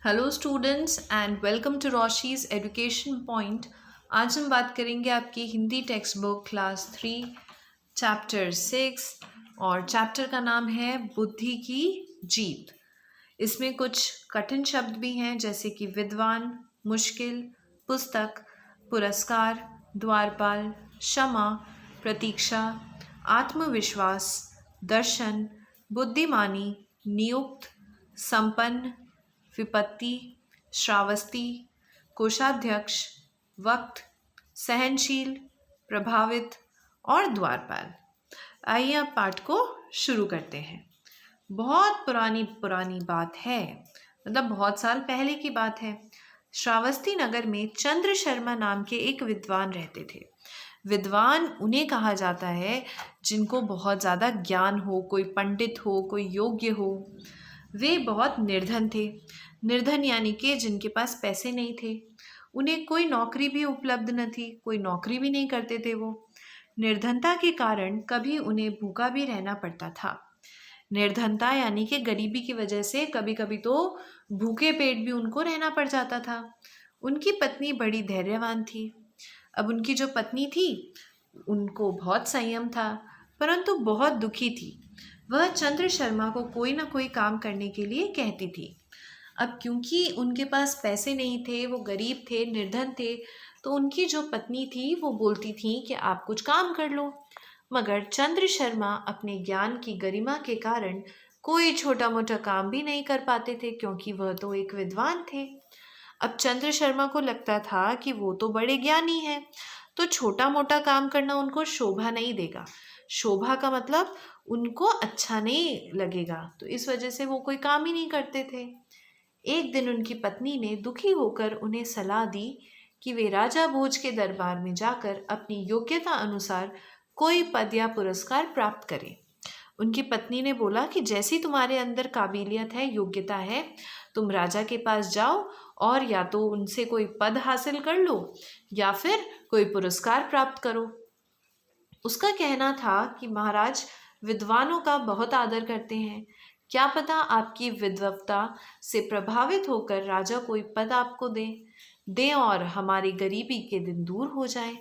Hello students and welcome to Roshi's education point. आज हम बात करेंगे आपकी Hindi text book class 3 chapter 6 और चैप्टर का नाम है बुद्धि की जीत। इसमें कुछ कठिन शब्द भी हैं जैसे कि विद्वान, मुश्किल, पुस्तक, पुरस्कार, द्वारपाल, क्षमा, प्रतीक्षा, आत्मविश्वास, दर्शन, बुद्धिमानी, नियुक्त, संपन्न, विपत्ति, श्रावस्ती, कोषाध्यक्ष, वक्त, सहनशील, प्रभावित और द्वारपाल। आइए अब पाठ को शुरू करते हैं। बहुत पुरानी पुरानी बात है, मतलब बहुत साल पहले की बात है। श्रावस्ती नगर में चंद्र शर्मा नाम के एक विद्वान रहते थे। विद्वान उन्हें कहा जाता है जिनको बहुत ज़्यादा ज्ञान हो, कोई पंडित हो, कोई योग्य हो। वे बहुत निर्धन थे। निर्धन यानी कि जिनके पास पैसे नहीं थे। उन्हें कोई नौकरी भी उपलब्ध न थी, कोई नौकरी भी नहीं करते थे वो। निर्धनता के कारण कभी उन्हें भूखा भी रहना पड़ता था। निर्धनता यानी कि गरीबी की वजह से कभी कभी तो भूखे पेट भी उनको रहना पड़ जाता था। उनकी पत्नी बड़ी धैर्यवान थी। अब उनकी जो पत्नी थी उनको बहुत संयम था, परंतु बहुत दुखी थी। वह चंद्र शर्मा को कोई ना कोई काम करने के लिए कहती थी। अब क्योंकि उनके पास पैसे नहीं थे, वो गरीब थे, निर्धन थे, तो उनकी जो पत्नी थी वो बोलती थी कि आप कुछ काम कर लो। मगर चंद्र शर्मा अपने ज्ञान की गरिमा के कारण कोई छोटा मोटा काम भी नहीं कर पाते थे, क्योंकि वह तो एक विद्वान थे। अब चंद्र शर्मा को लगता था कि वो तो बड़े ज्ञानी हैं, तो छोटा मोटा काम करना उनको शोभा नहीं देगा। शोभा का मतलब उनको अच्छा नहीं लगेगा, तो इस वजह से वो कोई काम ही नहीं करते थे। एक दिन उनकी पत्नी ने दुखी होकर उन्हें सलाह दी कि वे राजा भोज के दरबार में जाकर अपनी योग्यता अनुसार कोई पद या पुरस्कार प्राप्त करें। उनकी पत्नी ने बोला कि जैसी तुम्हारे अंदर काबिलियत है, योग्यता है, तुम राजा के पास जाओ और या तो उनसे कोई पद हासिल कर लो या फिर कोई पुरस्कार प्राप्त करो। उसका कहना था कि महाराज विद्वानों का बहुत आदर करते हैं। क्या पता आपकी विद्वत्ता से प्रभावित होकर राजा कोई पद आपको दे और हमारी गरीबी के दिन दूर हो जाए।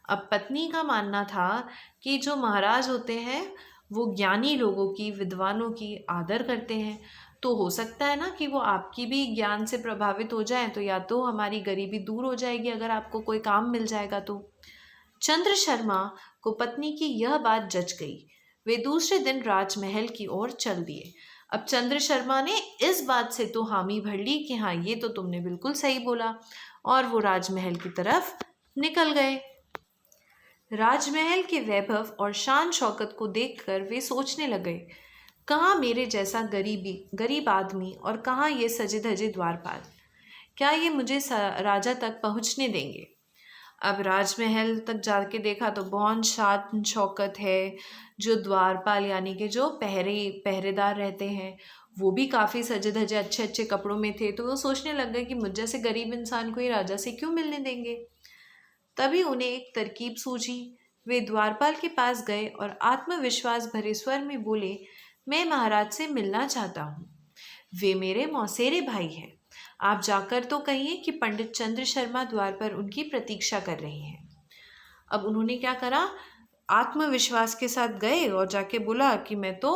अब पत्नी का मानना था कि जो महाराज होते हैं वो ज्ञानी लोगों की, विद्वानों की आदर करते हैं, तो हो सकता है ना कि वो आपकी भी ज्ञान से प्रभावित हो जाए, तो या तो हमारी गरीबी दूर हो जाएगी अगर आपको कोई काम मिल जाएगा तो। चंद्र शर्मा को पत्नी की यह बात जच गई। वे दूसरे दिन राजमहल की ओर चल दिए। अब चंद्र शर्मा ने इस बात से तो हामी भर ली कि हाँ, ये तो तुमने बिल्कुल सही बोला, और वो राजमहल की तरफ निकल गए। राजमहल के वैभव और शान शौकत को देखकर वे सोचने लगे, कहाँ मेरे जैसा गरीब आदमी और कहाँ ये सजे धजे द्वारपाल। क्या ये मुझे राजा तक पहुँचने देंगे? अब राजमहल तक जाके देखा तो बहुत शान शौकत है। जो द्वारपाल यानी कि जो पहरेदार रहते हैं वो भी काफ़ी सजे धजे अच्छे अच्छे कपड़ों में थे, तो वो सोचने लग गए कि मुझ जैसे गरीब इंसान को ये राजा से क्यों मिलने देंगे। तभी उन्हें एक तरकीब सूझी। वे द्वारपाल के पास गए और आत्मविश्वास भरे स्वर में बोले, मैं महाराज से मिलना चाहता हूँ। वे मेरे मौसेरे भाई हैं। आप जाकर तो कहिए कि पंडित चंद्र शर्मा द्वार पर उनकी प्रतीक्षा कर रही हैं। अब उन्होंने क्या करा, आत्मविश्वास के साथ गए और जाके बोला कि मैं तो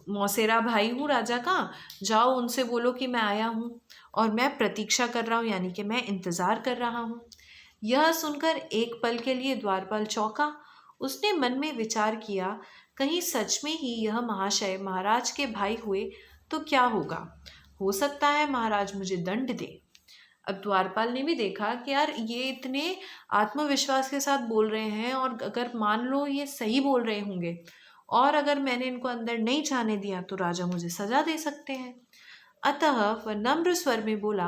मौसेरा भाई हूँ राजा का, जाओ उनसे बोलो कि मैं आया हूँ और मैं प्रतीक्षा कर रहा हूँ, यानी कि मैं इंतज़ार कर रहा हूँ। यह सुनकर एक पल के लिए द्वारपाल चौंका। उसने मन में विचार किया, कहीं सच में ही यह महाशय महाराज के भाई हुए तो क्या होगा, हो सकता है महाराज मुझे दंड दे। अब द्वारपाल ने भी देखा कि यार ये इतने आत्मविश्वास के साथ बोल रहे हैं, और अगर मान लो ये सही बोल रहे होंगे और अगर मैंने इनको अंदर नहीं जाने दिया तो राजा मुझे सजा दे सकते हैं। अतः वह नम्र स्वर में बोला,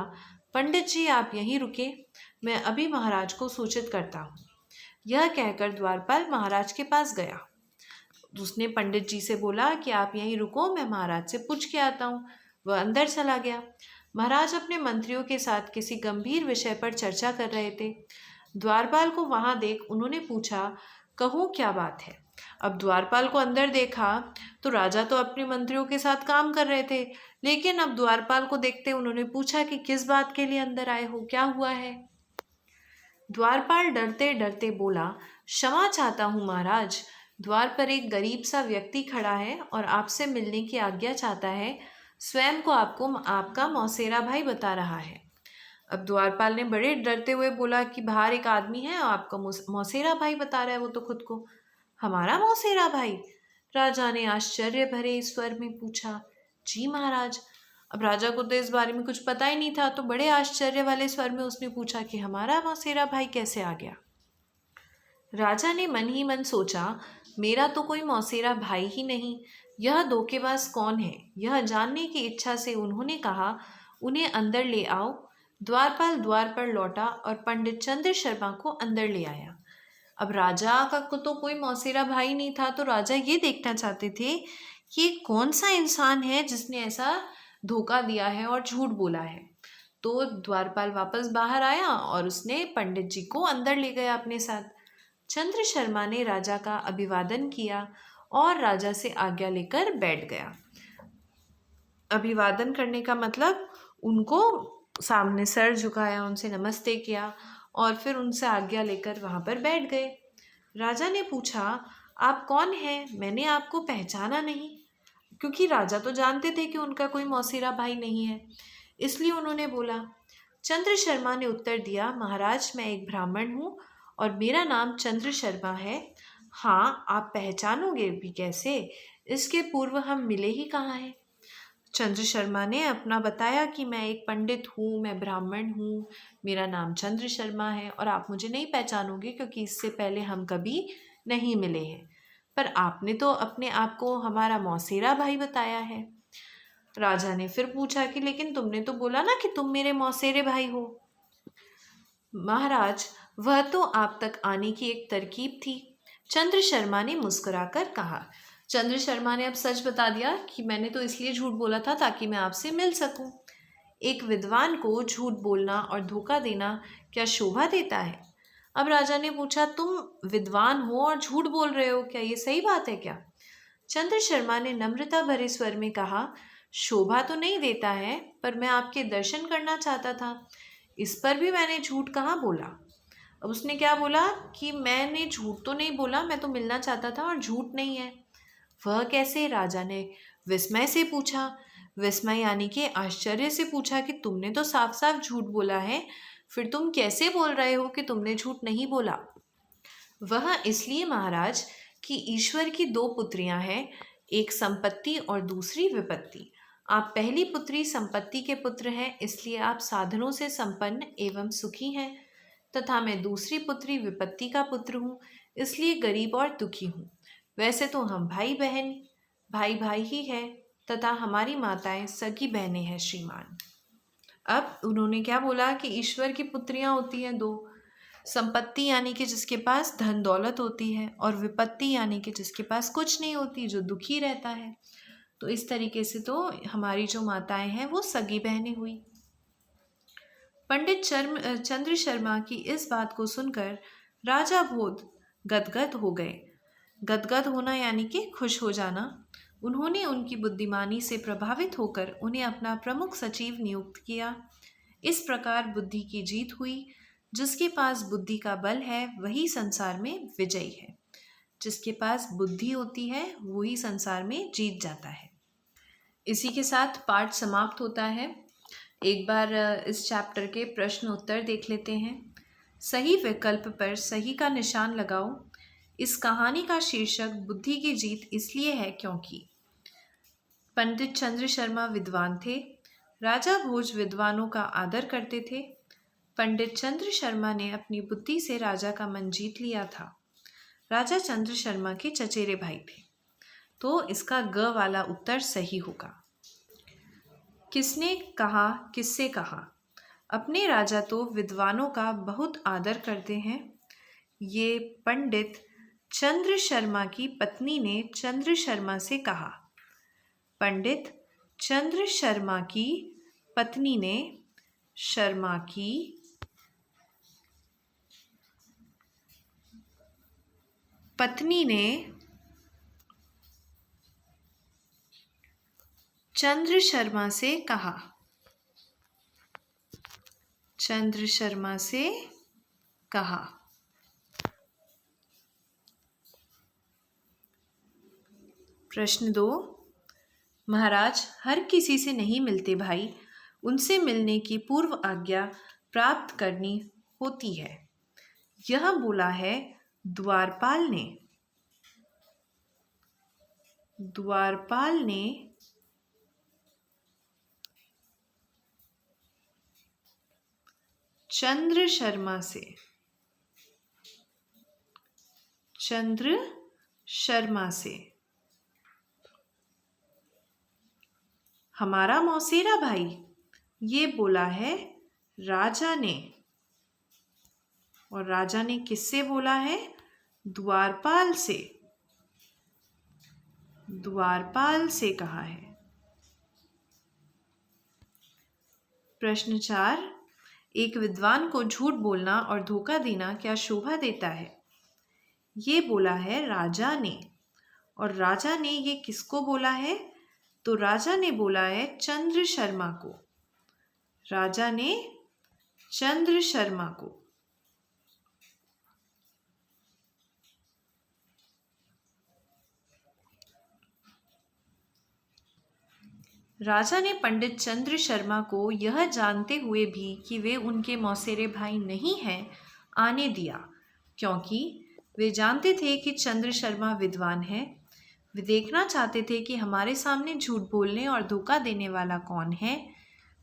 पंडित जी आप यहीं रुके, मैं अभी महाराज को सूचित करता हूँ। यह कहकर द्वारपाल महाराज के पास गया। उसने पंडित जी से बोला कि आप यहीं रुको, मैं महाराज से पूछ के आता हूँ। वह अंदर चला गया। महाराज अपने मंत्रियों के साथ किसी गंभीर विषय पर चर्चा कर रहे थे। द्वारपाल को वहां देख उन्होंने पूछा, कहूँ क्या बात है। अब द्वारपाल को अंदर देखा तो राजा तो अपने मंत्रियों के साथ काम कर रहे थे, लेकिन अब द्वारपाल को देखते उन्होंने पूछा कि किस बात के लिए अंदर आए हो, क्या हुआ है। द्वारपाल डरते डरते बोला, क्षमा चाहता हूँ महाराज, द्वार पर एक गरीब सा व्यक्ति खड़ा है और आपसे मिलने की आज्ञा चाहता है। स्वयं को आपको आपका मौसेरा भाई बता रहा है। अब द्वारपाल ने बड़े डरते हुए बोला कि बाहर एक आदमी है और आपका मौसेरा भाई बता रहा है वो तो खुद को। हमारा मौसेरा भाई? राजा ने आश्चर्य भरे स्वर में पूछा। जी महाराज। अब राजा को तो इस बारे में कुछ पता ही नहीं था, तो बड़े आश्चर्य वाले स्वर में उसने पूछा कि हमारा मौसेरा भाई कैसे आ गया। राजा ने मन ही मन सोचा, मेरा तो कोई मौसेरा भाई ही नहीं, यह धोखेबाज कौन है। यह जानने की इच्छा से उन्होंने कहा, उन्हें अंदर ले आओ। द्वारपाल द्वार पर लौटा और पंडित चंद्र शर्मा को अंदर ले आया। अब राजा का को तो कोई मौसेरा भाई नहीं था, तो राजा ये देखना चाहते थे कि कौन सा इंसान है जिसने ऐसा धोखा दिया है और झूठ बोला है। तो द्वारपाल वापस बाहर आया और उसने पंडित जी को अंदर ले गया अपने साथ। चंद्र शर्मा ने राजा का अभिवादन किया और राजा से आज्ञा लेकर बैठ गया। अभिवादन करने का मतलब उनको सामने सर झुकाया, उनसे नमस्ते किया और फिर उनसे आज्ञा लेकर वहाँ पर बैठ गए। राजा ने पूछा, आप कौन हैं? मैंने आपको पहचाना नहीं। क्योंकि राजा तो जानते थे कि उनका कोई मौसेरा भाई नहीं है, इसलिए उन्होंने बोला। चंद्र शर्मा ने उत्तर दिया, महाराज मैं एक ब्राह्मण हूँ और मेरा नाम चंद्र शर्मा है। हाँ, आप पहचानोगे भी कैसे? इसके पूर्व हम मिले ही कहाँ हैं। चंद्र शर्मा ने अपना बताया कि मैं एक पंडित हूँ, मैं ब्राह्मण हूँ, मेरा नाम चंद्र शर्मा है और आप मुझे नहीं पहचानोगे क्योंकि इससे पहले हम कभी नहीं मिले हैं। पर आपने तो अपने आप को हमारा मौसेरा भाई बताया है। राजा ने फिर पूछा कि लेकिन तुमने तो बोला ना कि तुम मेरे मौसेरे भाई हो। महाराज, वह तो आप तक आने की एक तरकीब थी, चंद्र शर्मा ने मुस्कुराकर कहा। चंद्र शर्मा ने अब सच बता दिया कि मैंने तो इसलिए झूठ बोला था ताकि मैं आपसे मिल सकूं। एक विद्वान को झूठ बोलना और धोखा देना क्या शोभा देता है? अब राजा ने पूछा, तुम विद्वान हो और झूठ बोल रहे हो, क्या ये सही बात है क्या? चंद्र शर्मा ने नम्रता भरे स्वर में कहा, शोभा तो नहीं देता है, पर मैं आपके दर्शन करना चाहता था, इस पर भी मैंने झूठ कहाँ बोला। अब उसने क्या बोला कि मैंने झूठ तो नहीं बोला, मैं तो मिलना चाहता था और झूठ नहीं है। वह कैसे? राजा ने विस्मय से पूछा। विस्मय यानी कि आश्चर्य से पूछा कि तुमने तो साफ साफ झूठ बोला है, फिर तुम कैसे बोल रहे हो कि तुमने झूठ नहीं बोला? वह इसलिए महाराज कि ईश्वर की दो पुत्रियां हैं, एक संपत्ति और दूसरी विपत्ति। आप पहली पुत्री संपत्ति के पुत्र हैं, इसलिए आप साधनों से संपन्न एवं सुखी हैं, तथा मैं दूसरी पुत्री विपत्ति का पुत्र हूँ, इसलिए गरीब और दुखी हूँ। वैसे तो हम भाई बहन भाई भाई ही है, तथा हमारी माताएं सगी बहनें हैं श्रीमान। अब उन्होंने क्या बोला कि ईश्वर की पुत्रियां होती हैं दो, संपत्ति यानी कि जिसके पास धन दौलत होती है, और विपत्ति यानी कि जिसके पास कुछ नहीं होती, जो दुखी रहता है। तो इस तरीके से तो हमारी जो माताएं हैं वो सगी बहनें हुई। पंडित चंद्र शर्मा की इस बात को सुनकर राजा भोज गदगद हो गए। गदगद होना यानी कि खुश हो जाना। उन्होंने उनकी बुद्धिमानी से प्रभावित होकर उन्हें अपना प्रमुख सचिव नियुक्त किया। इस प्रकार बुद्धि की जीत हुई। जिसके पास बुद्धि का बल है वही संसार में विजयी है। जिसके पास बुद्धि होती है वही संसार में जीत जाता है। इसी के साथ पाठ समाप्त होता है। एक बार इस चैप्टर के प्रश्न उत्तर देख लेते हैं। सही विकल्प पर सही का निशान लगाओ। इस कहानी का शीर्षक बुद्धि की जीत इसलिए है क्योंकि पंडित चंद्र शर्मा विद्वान थे। राजा भोज विद्वानों का आदर करते थे। पंडित चंद्र शर्मा ने अपनी बुद्धि से राजा का मन जीत लिया था। राजा चंद्र शर्मा के चचेरे भाई थे। तो इसका ग वाला उत्तर सही होगा। किसने कहा, किससे कहा? अपने राजा तो विद्वानों का बहुत आदर करते हैं। ये पंडित चंद्र शर्मा की पत्नी ने चंद्र शर्मा से कहा। पंडित चंद्र शर्मा की पत्नी ने शर्मा की पत्नी ने चंद्र शर्मा से कहा। चंद्र शर्मा से कहा। प्रश्न 2, महाराज हर किसी से नहीं मिलते भाई, उनसे मिलने की पूर्व आज्ञा प्राप्त करनी होती है। यह बोला है द्वारपाल ने। द्वारपाल ने चंद्र शर्मा से। चंद्र शर्मा से। हमारा मौसेरा भाई, ये बोला है राजा ने। और राजा ने किससे बोला है? द्वारपाल से। द्वारपाल से कहा है। प्रश्न 4, एक विद्वान को झूठ बोलना और धोखा देना क्या शोभा देता है? ये बोला है राजा ने। और राजा ने ये किसको बोला है? तो राजा ने बोला है चंद्र शर्मा को। राजा ने चंद्र शर्मा को। राजा ने पंडित चंद्र शर्मा को यह जानते हुए भी कि वे उनके मौसेरे भाई नहीं हैं आने दिया, क्योंकि वे जानते थे कि चंद्र शर्मा विद्वान है। वे देखना चाहते थे कि हमारे सामने झूठ बोलने और धोखा देने वाला कौन है।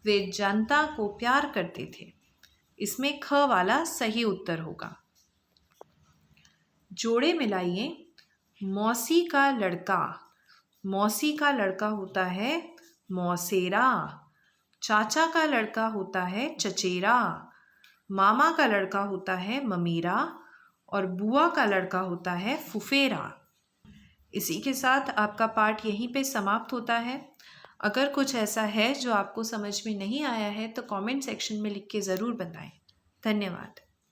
वे जनता को प्यार करते थे। इसमें ख वाला सही उत्तर होगा। जोड़े मिलाइए। मौसी का लड़का। मौसी का लड़का होता है मौसेरा। चाचा का लड़का होता है चचेरा। मामा का लड़का होता है ममीरा। और बुआ का लड़का होता है फुफेरा। इसी के साथ आपका पाठ यहीं पे समाप्त होता है। अगर कुछ ऐसा है जो आपको समझ में नहीं आया है तो कमेंट सेक्शन में लिख के ज़रूर बताएं। धन्यवाद।